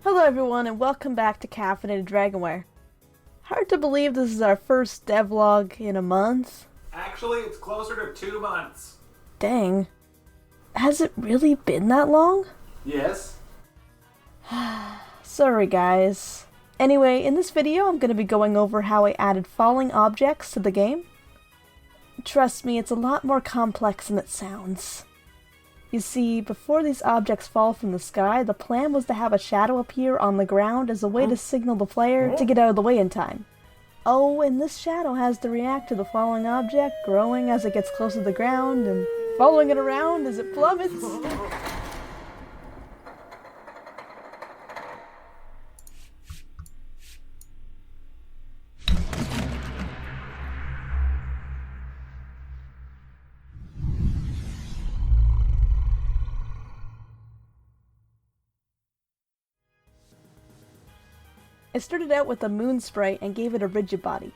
Hello everyone and welcome back to Caffeinated Dragonware. Hard to believe this is our first devlog in a month. Actually, it's closer to 2 months. Dang. Has it really been that long? Yes. Sorry guys. Anyway, in this video I'm going to be going over how I added falling objects to the game. Trust me, it's a lot more complex than it sounds. You see, before these objects fall from the sky, the plan was to have a shadow appear on the ground as a way to signal the player to get out of the way in time. Oh, and this shadow has to react to the falling object, growing as it gets close to the ground, and following it around as it plummets. I started out with a moon sprite and gave it a rigid body.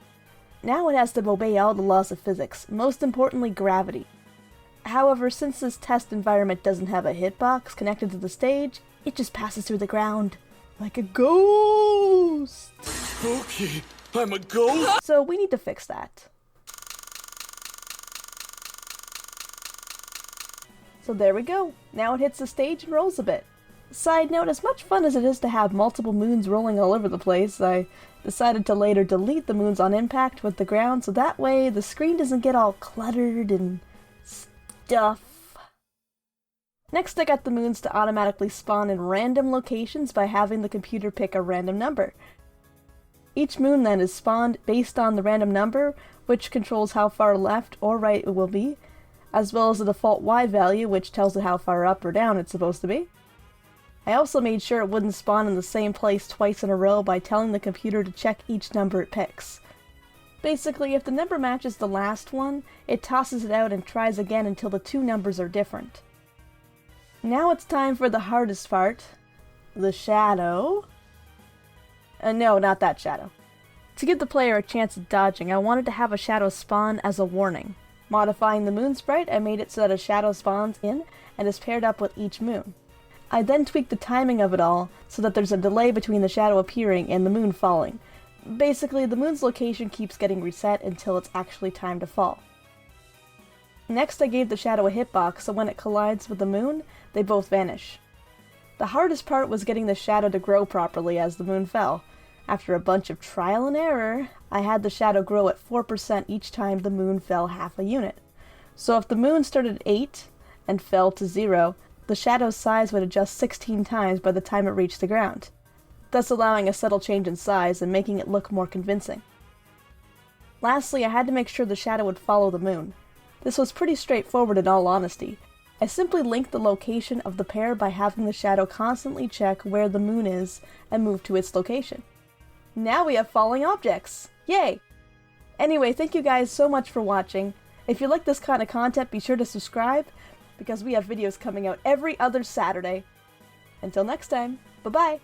Now it has to obey all the laws of physics, most importantly gravity. However, since this test environment doesn't have a hitbox connected to the stage, it just passes through the ground like a ghost! Okay, I'm a ghost? So we need to fix that. So there we go. Now it hits the stage and rolls a bit. Side note, as much fun as it is to have multiple moons rolling all over the place, I decided to later delete the moons on impact with the ground so that way the screen doesn't get all cluttered and stuff. Next I got the moons to automatically spawn in random locations by having the computer pick a random number. Each moon then is spawned based on the random number, which controls how far left or right it will be, as well as the default Y value, which tells it how far up or down it's supposed to be. I also made sure it wouldn't spawn in the same place twice in a row by telling the computer to check each number it picks. Basically, if the number matches the last one, it tosses it out and tries again until the two numbers are different. Now it's time for the hardest part, the shadow. No, not that shadow. To give the player a chance at dodging, I wanted to have a shadow spawn as a warning. Modifying the moon sprite, I made it so that a shadow spawns in and is paired up with each moon. I then tweaked the timing of it all so that there's a delay between the shadow appearing and the moon falling. Basically, the moon's location keeps getting reset until it's actually time to fall. Next, I gave the shadow a hitbox so when it collides with the moon, they both vanish. The hardest part was getting the shadow to grow properly as the moon fell. After a bunch of trial and error, I had the shadow grow at 4% each time the moon fell half a unit. So if the moon started at 8 and fell to 0, the shadow's size would adjust 16 times by the time it reached the ground, thus allowing a subtle change in size and making it look more convincing. Lastly, I had to make sure the shadow would follow the moon. This was pretty straightforward in all honesty. I simply linked the location of the pair by having the shadow constantly check where the moon is and move to its location. Now we have falling objects! Yay! Anyway, thank you guys so much for watching. If you like this kind of content, be sure to subscribe, because we have videos coming out every other Saturday. Until next time, bye-bye!